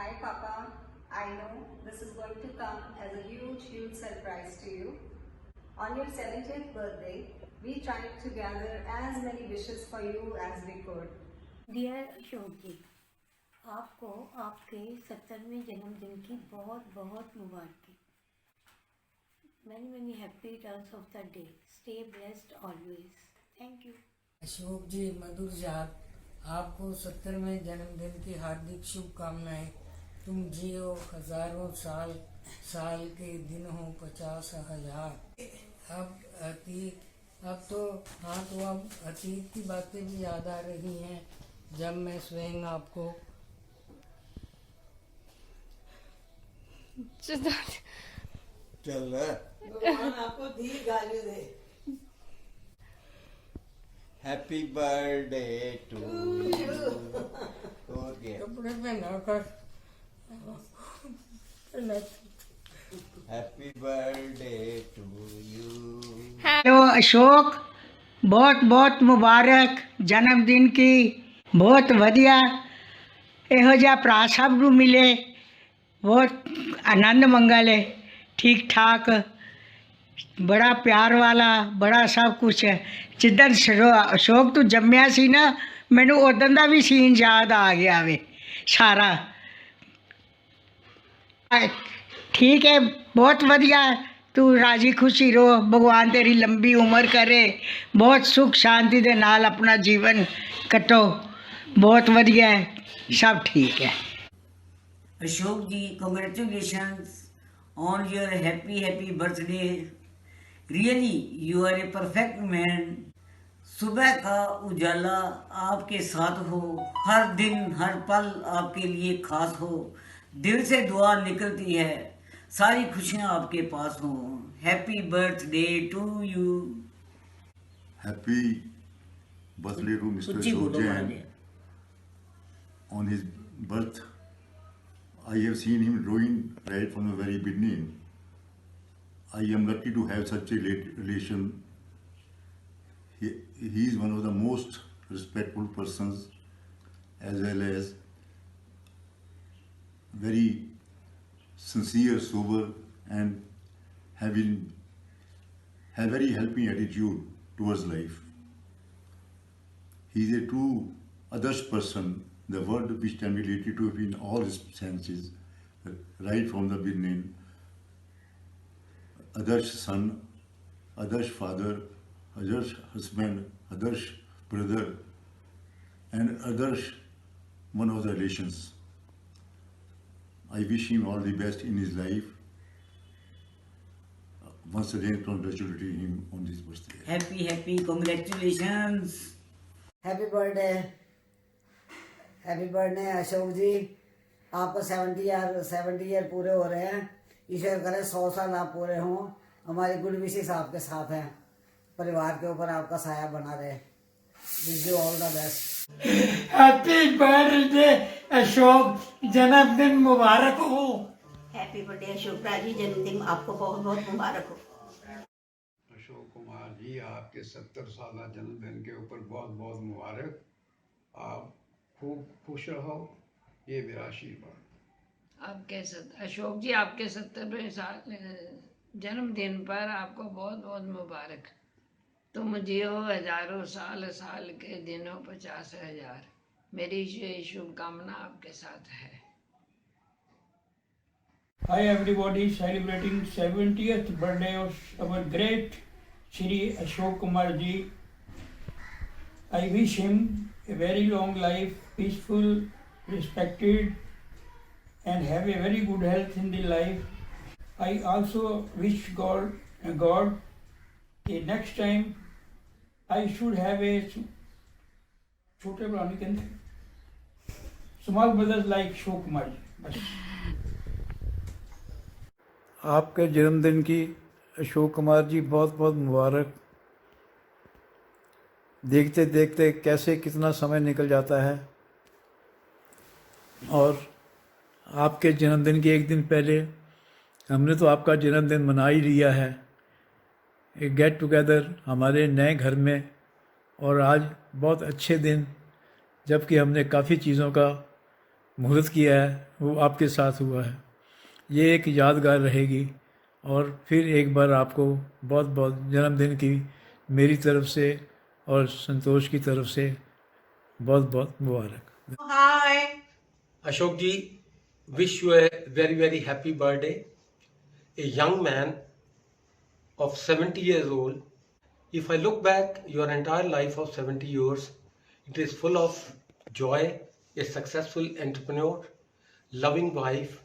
Hi Papa, I know this is going to come as a huge surprise to you. On your 70th birthday, we tried to gather as many wishes for you as we could. Dear Ashok ji, आपको आपके 70वें जन्मदिन की बहुत बहुत मुबारकी। Many happy returns of the day. Stay blessed always. Thank you. Ashok ji Madhur जात, आपको 70वें जन्मदिन की हार्दिक शुभकामनाएं। तुम जियो हजारों साल, साल के दिन हो 50,000। अब अतीत की बातें भी याद आ रही हैं, जब मैं स्वयं आपको चल भगवान आपको दीर्घायु दे। Happy birthday to you. हो गया। कपड़े पहनाकर happy birthday to you. Hello Ashok, बहुत बहुत मुबारक जन्मदिन की। बहुत वधिया ਇਹੋ ਜਿਹਾ ਭਰਾ ਸਭ ਨੂੰ ਮਿਲੇ। बहुत आनंद मंगल है, ठीक ठाक, बड़ा प्यार वाला, बड़ा सब कुछ है। जिदन अशोक तू जम्मिया सी ना, मैनू उदन का भी सीन याद आ गया वे सारा। ठीक है, बहुत वधिया। तू राजी खुशी रहो, भगवान तेरी लंबी उम्र करे, बहुत सुख शांति दे नाल अपना जीवन कटो। बहुत वधिया है, सब ठीक है। अशोक जी, congratulations on your happy birthday. Really, you are a perfect man. सुबह का उजाला आपके साथ हो, हर दिन हर पल आपके लिए खास हो। दिल से दुआ निकलती है, सारी खुशियाँ आपके पास हो। Happy birthday to you. Happy birthday to Mr. उच्ची Ashok बोलो Jain. महाराज। On his birth, I have seen him growing right from the very beginning. I am lucky to have such a relation. He is one of the most respectful persons, as well as very sincere, sober, and have very helping attitude towards life. He is a true Adarsh person, the word which can be related to him in all his senses, right from the beginning. Adarsh son, Adarsh father, Adarsh husband, Adarsh brother, and Adarsh one of the relations. I wish him all the best in his life. Once again, congratulating him on his birthday. Happy, congratulations. Happy birthday Ashok ji. आपको 70 year पूरे हो रहे हैं। ईश्वर करे 100 साल आप पूरे हों। हमारी गुड विशेष आपके साथ हैं, परिवार के ऊपर आपका साया बना रहे। Wish you all the best. Happy birthday Ashok, जन्मदिन मुबारक हो। हैप्पी बर्थडे अशोक जी, जन्मदिन आपको बहुत बहुत मुबारक हो। अशोक कुमार जी, आपके 70 साल जन्मदिन के ऊपर बहुत बहुत मुबारक। आप खूब खुश रहो, ये मेरा आशीर्वाद। अशोक जी, आपके 70वें साल जन्मदिन पर आपको बहुत बहुत मुबारक। तुम जियो हजारों साल, साल के दिन हो 50,000। मेरी शुभकामना आपके साथ है। Hi everybody, celebrating 70th birthday of our great Shri Ashok Kumar ji. I wish him a very long life, peaceful, respected, and have a very good health in the life. I also wish God next time I should have a small brothers like Ashok Kumar ji. बस। आपके जन्मदिन की अशोक कुमार जी बहुत बहुत मुबारक। देखते देखते कैसे कितना समय निकल जाता है। और आपके जन्मदिन के एक दिन पहले हमने तो आपका जन्मदिन मना ही लिया है, एक गेट टुगेदर हमारे नए घर में। और आज बहुत अच्छे दिन, जबकि हमने काफ़ी चीज़ों का मुहूर्त किया है वो आपके साथ हुआ है। ये एक यादगार रहेगी। और फिर एक बार आपको बहुत बहुत जन्मदिन की मेरी तरफ से और संतोष की तरफ से बहुत बहुत मुबारक। Hi. Ashok ji, wish you a very very happy birthday. A young man of 70 years old. If I look back your entire life of 70 years, it is full of joy, a successful entrepreneur, loving wife,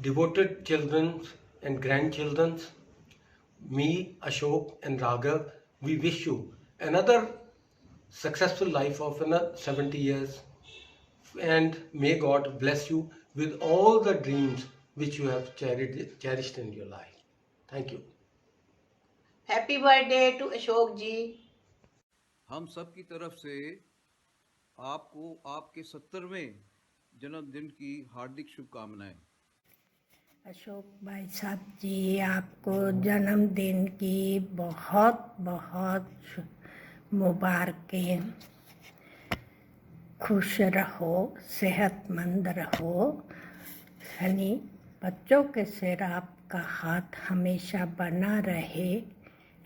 devoted children and grandchildren. Me, Ashok and Raghav, we wish you another successful life of another 70 years, and may God bless you with all the dreams which you have cherished in your life. Thank you. Happy birthday to Ashok ji. हम सब की तरफ से आपको आपके 70वें जन्मदिन की हार्दिक शुभकामनाएं। अशोक भाई साहब जी, आपको जन्मदिन की बहुत बहुत मुबारकें। खुश रहो, सेहतमंद रहो, यानी बच्चों के सिर आपका हाथ हमेशा बना रहे,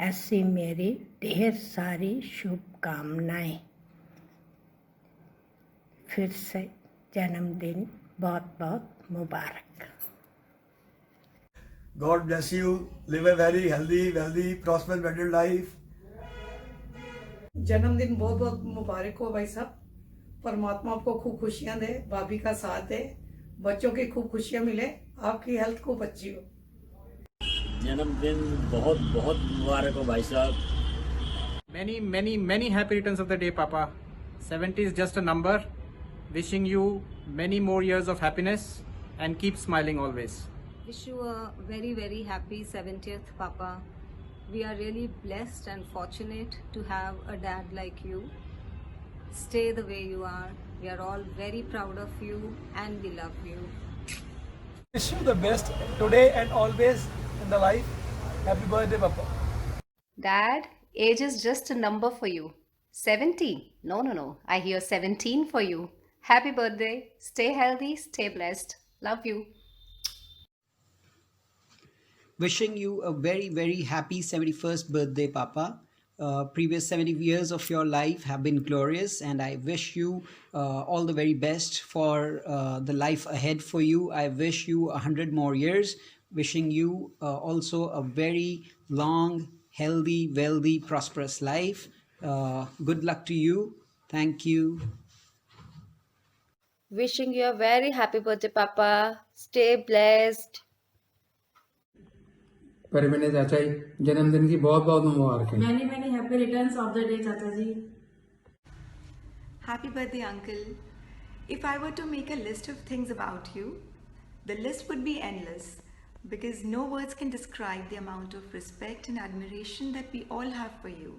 ऐसी मेरी ढेर सारी शुभकामनाएं। फिर से जन्मदिन बहुत बहुत मुबारक। God bless you. Live a very healthy, wealthy, prosperous, better life. जन्मदिन बहुत बहुत मुबारक हो भाई साहब। परमात्मा आपको खूब खुशियां दे, भाभी का साथ दे, बच्चों की खूब खुशियां मिले, आपकी हेल्थ खूब अच्छी हो। जन्मदिन बहुत बहुत मुबारक हो भाई साहब। Many many many happy returns of the day, Papa. 70 is just a number. Wishing you many more years of happiness and keep smiling always. Wish you a very very happy 70th, Papa. We are really blessed and fortunate to have a dad like you. Stay the way you are. We are all very proud of you and we love you. Wish you the best today and always in the life. Happy birthday, Papa. Dad, age is just a number for you. 70? No. I hear 17 for you. Happy birthday. Stay healthy, stay blessed. Love you. Wishing you a very, very happy 71st birthday, Papa. Previous 70 years of your life have been glorious, and I wish you all the very best for the life ahead for you. I wish you 100 more years. Wishing you also a very long, healthy, wealthy, prosperous life. Good luck to you. Thank you. Wishing you a very happy birthday, Papa. Stay blessed. पर मैंने चाचा जी जन्मदिन की बहुत बहुत मुबारक है। Many many happy returns of the day, चाचा जी। Happy birthday, Uncle. If I were to make a list of things about you, the list would be endless because no words can describe the amount of respect and admiration that we all have for you.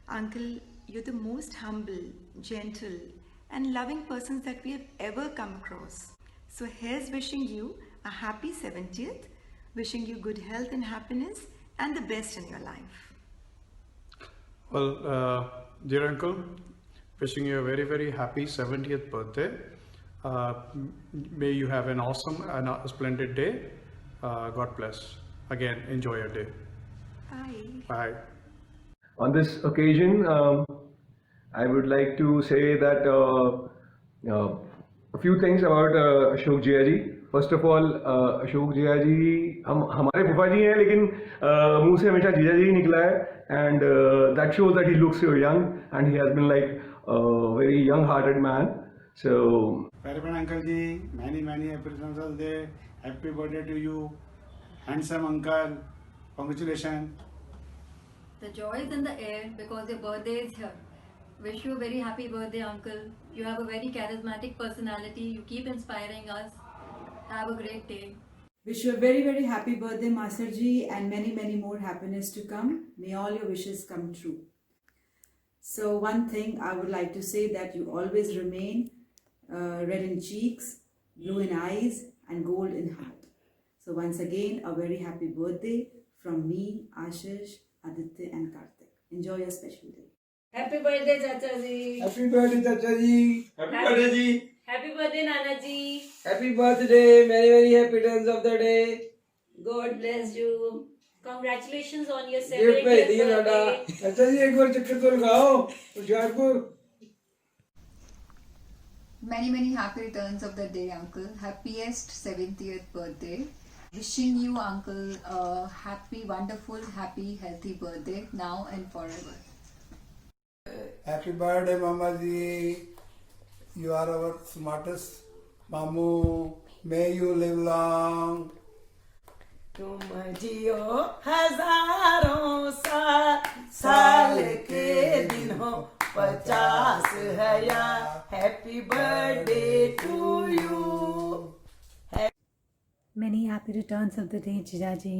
Uncle, you're the most humble, gentle, and loving persons that we have ever come across. So here's wishing you a happy 70th. Wishing you good health and happiness and the best in your life. Well, dear uncle, wishing you a very, very happy 70th birthday. May you have an awesome and a splendid day. God bless. Again, enjoy your day. Bye. Bye. On this occasion, I would like to say that a few things about Ashok Jiya ji. First of all Ashok Jiya ji हमारे फूफा जी हैं, लेकिन मुंह से हमेशा जिया जी निकला है, and that shows that he looks so young and he has been like very young hearted man. So Parapan uncle ji, many happy returns of the day. Happy birthday to you, handsome uncle. Congratulations. The joy is in the air because your birthday is here. Wish you a very happy birthday, uncle. You have a very charismatic personality. You keep inspiring us. Have a great day. Wish you a very very happy birthday, Master Ji, and many more happiness to come. May all your wishes come true. So one thing I would like to say, that you always remain red in cheeks, blue in eyes, and gold in heart. So once again, a very happy birthday from me, Ashish, Aditya, and Karthik. Enjoy your special day. Happy birthday, चाचा जी। Happy birthday, चाचा जी. Happy birthday ji. Happy birthday, Nana ji. Happy birthday, many many happy returns of the day. God bless you. Congratulations on your gift भेज 70th दिए दादा। birthday. अच्छा जी एक बार चक्कर तो लगाओ Hoshiarpur. Many happy returns of the day, Uncle. Happiest 70th birthday. Wishing you, Uncle, a happy, wonderful, happy, healthy birthday now and forever. Happy birthday, Mama ji. You are our smartest Mamu. May you live long. तुम जियो हजारों साल, साल के दिन हो 50 है या। Happy birthday to you. Many happy returns of the day, Jijaji.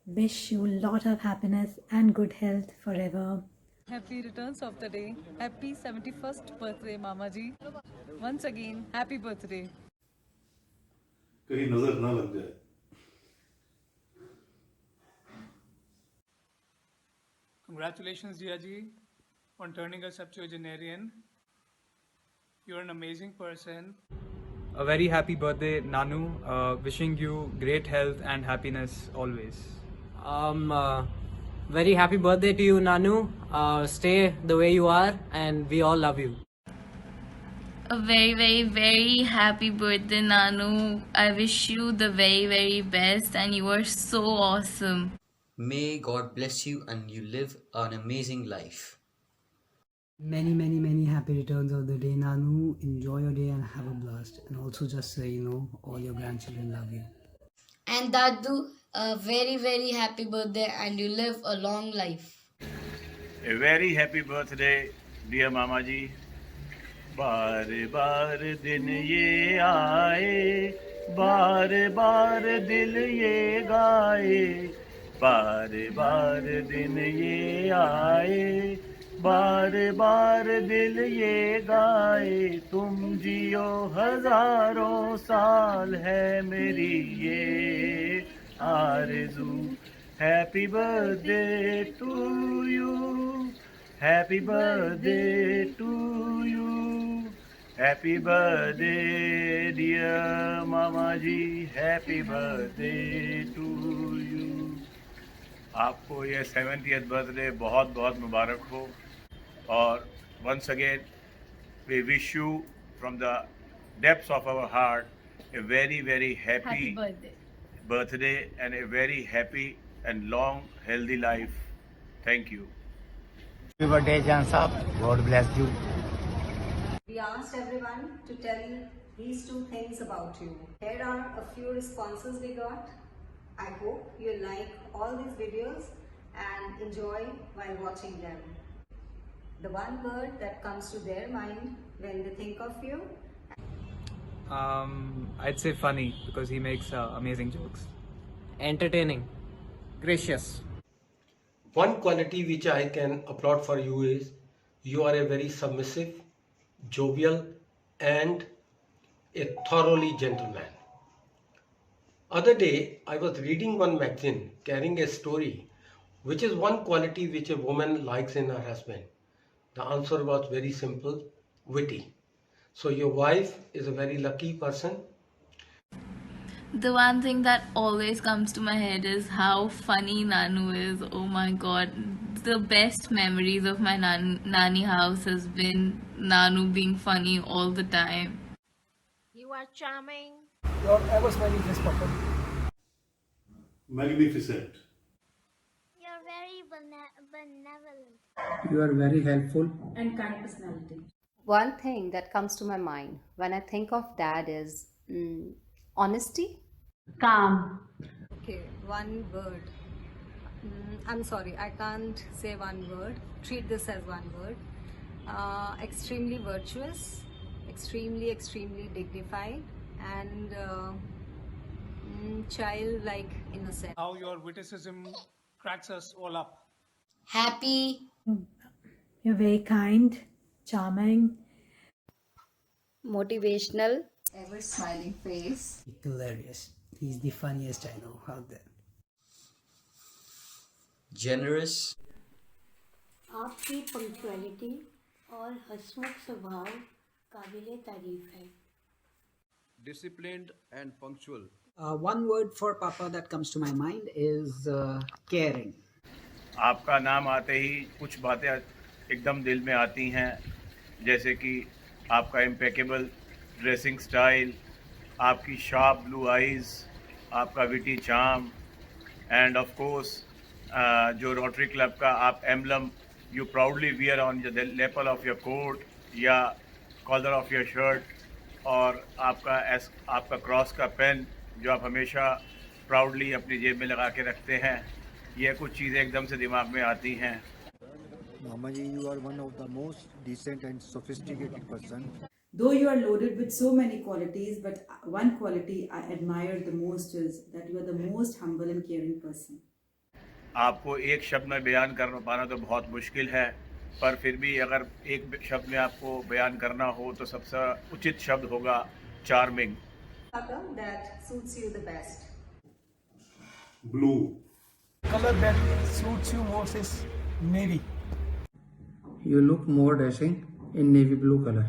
Wish you a lot of happiness and good health forever. Happy returns of the day. Happy 71st birthday, Mama ji. Once again, happy birthday. कहीं नजर ना लग जाए। Congratulations, Jijaji, on turning a septuagenarian. You're an amazing person. A very happy birthday, Nanu. Wishing you great health and happiness always. Very happy birthday to you, Nanu. Stay the way you are, and we all love you. A very happy birthday, Nanu. I wish you the very best, and you are so awesome. May God bless you and you live an amazing life. Many happy returns of the day, Nanu. Enjoy your day and have a blast. And also just say, all your grandchildren love you. And Dadu, a very happy birthday and you live a long life. A very happy birthday, dear Mama ji. बार दिन ये आए, बार दिल ये गाए, बार दिन ये आए, बार दिल ये गाए, तुम जियो हजारों साल है मेरी ये आरज़ू। Happy birthday to you, happy birthday to you, happy birthday dear मामा जी, हैप्पी बर्थडे टू यू। आपको ये 70th बर्थडे बहुत मुबारक हो। और once again we wish you from the depths of our heart a very happy birthday and a very happy and long healthy life. Thank you. Happy birthday, Jan Saab. God bless you. We asked everyone to tell these two things about you. Here are a few responses we got. I hope you like all these videos and enjoy while watching them. The one word that comes to their mind when they think of you? I'd say funny, because he makes amazing jokes. Entertaining. Gracious. One quality which I can applaud for you is you are a very submissive, jovial and a thoroughly gentleman. Other day I was reading one magazine carrying a story which is one quality which a woman likes in her husband. The answer was very simple, witty. So your wife is a very lucky person. The one thing that always comes to my head is how funny Nanu is. Oh my god. The best memories of my nanny house has been Nanu being funny all the time. You are charming. Your ever smiling face, Papa. Magnificent. You're very benevolent. You are very helpful. And kind personality. One thing that comes to my mind when I think of Dad is honesty. Calm. Okay, one word. I'm sorry, I can't say one word. Treat this as one word. Extremely virtuous, extremely dignified, and childlike innocent. How your witticism cracks us all up. Happy. You're very kind, charming, Motivational. Ever smiling face. Hilarious. He's the funniest I know out there. Generous. आपकी punctuality और हंसमुख स्वभाव काबिले तारीफ है। disciplined and punctual. One word for Papa that comes to my mind is caring. आपका नाम आते ही कुछ बातें एकदम दिल में आती हैं, जैसे कि आपका इम्पेकेबल ड्रेसिंग स्टाइल, आपकी शार्प ब्लू आइज़, आपका witty charm, and of course जो रोटरी क्लब का आप emblem you proudly wear on the lapel of your coat या कॉलर ऑफ योर शर्ट, और आपका क्रॉस का पेन जो आप हमेशा प्राउडली अपनी जेब में लगा के रखते हैं, ये कुछ चीज़ें एकदम से दिमाग में आती हैं. Mama ji, you are one of the most decent and sophisticated person. Though you are loaded with so many qualities, but one quality I admire the most is that you are the most humble and caring person. आपको एक शब्द में बयान कर पाना तो बहुत मुश्किल है, पर फिर भी अगर एक शब्द में आपको बयान करना हो तो सबसे उचित शब्द होगा charming. Color that suits you the best. Blue. Color that suits you most is navy. You look more dashing in navy blue color.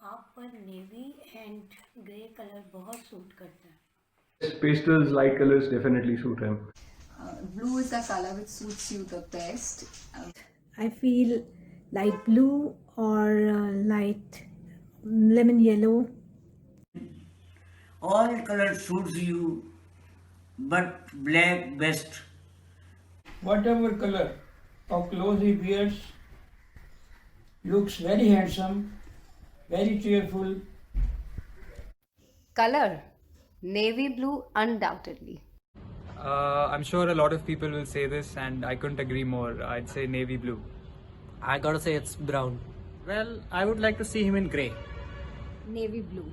आप पर नेवी एंड ग्रे कलर बहुत सूट करता है. Pastels, light colors definitely suit him. Blue is the color which suits you the best. I feel light blue or light lemon yellow. All colors suits you, but black best. Whatever color of clothes he wears, looks very handsome, very cheerful. Color navy blue, undoubtedly. I'm sure a lot of people will say this, and I couldn't agree more. I'd say navy blue. I gotta say it's brown. Well, I would like to see him in grey. Navy blue.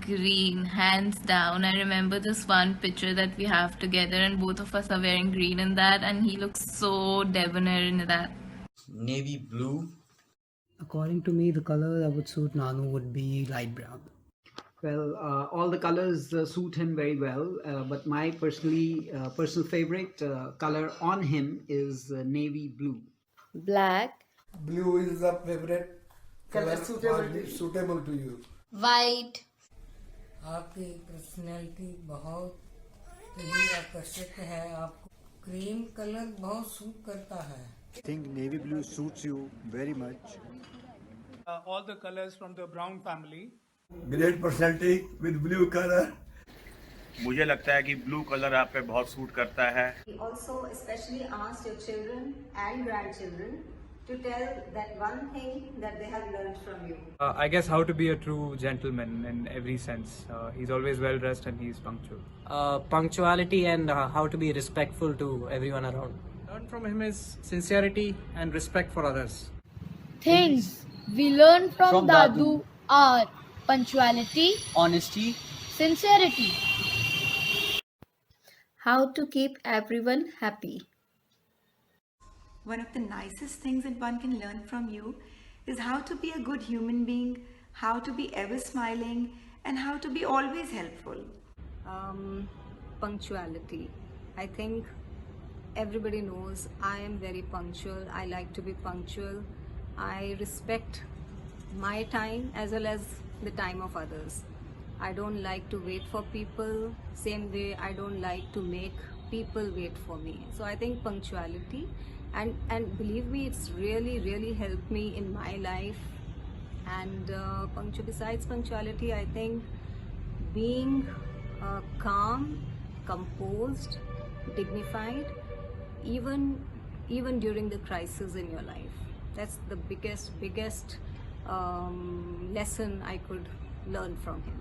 Green, hands down. I remember this one picture that we have together, and both of us are wearing green in that, and he looks so debonair in that. Navy blue. According to me, the color that would suit Nanu would be light brown. Well, all the colors suit him very well, but my personal favorite color on him is navy blue. Black. Blue is the favorite color suitable to you. White. आपकी personality बहुत ही आकर्षक है. आपको cream colour बहुत suit करता है. I think navy blue suits you very much. All the colors from the Brown family. Great personality with blue color. मुझे लगता है कि ब्लू कलर आप पे बहुत सूट करता है. We also especially asked your children and grandchildren to tell that one thing that they have learned from you. I guess how to be a true gentleman in every sense. He's always well dressed and he's punctual. Punctuality and how to be respectful to everyone around. Learn from him is sincerity and respect for others. Things we learn from Dadu are punctuality, Honesty, sincerity. How to keep everyone happy. One of the nicest things that one can learn from you is how to be a good human being, how to be ever smiling, and how to be always helpful. Punctuality. I think everybody knows I am very punctual. I like to be punctual. I respect my time as well as the time of others. I don't like to wait for people. Same way, I don't like to make people wait for me. So I think punctuality, and believe me, it's really helped me in my life. And besides punctuality, I think being calm, composed, dignified, even during the crisis in your life. That's the biggest lesson I could learn from him.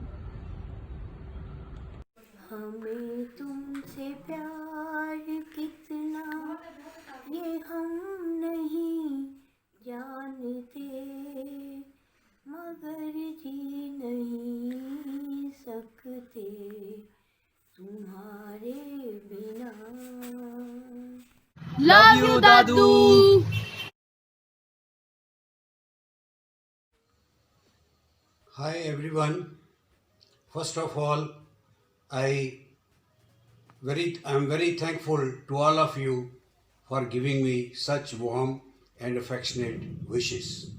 हमें तुमसे प्यार कितना ये हम नहीं जानते, मगर जी नहीं सकते तुम्हारे बिना. Love you, Dadu. Hi everyone. First of all, I am very thankful to all of you for giving me such warm and affectionate wishes.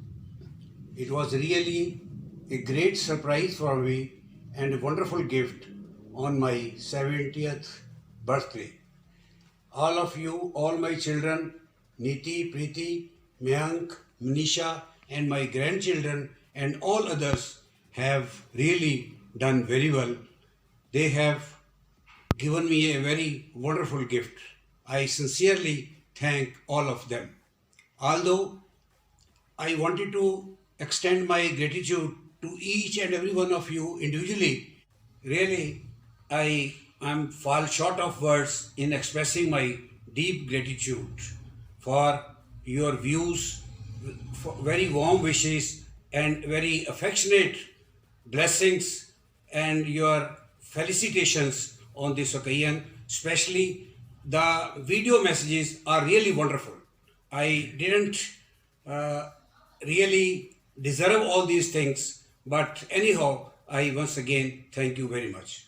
It was really a great surprise for me and a wonderful gift on my 70th birthday. All of you, all my children, Niti, Preeti, Mayank, Manisha, and my grandchildren and all others have really done very well. They have given me a very wonderful gift. I sincerely thank all of them. Although I wanted to extend my gratitude to each and every one of you individually, really I am fall short of words in expressing my deep gratitude for your views, for very warm wishes and very affectionate blessings and your felicitations on this occasion. Especially the video messages are really wonderful. I didn't really deserve all these things, but anyhow, I once again thank you very much.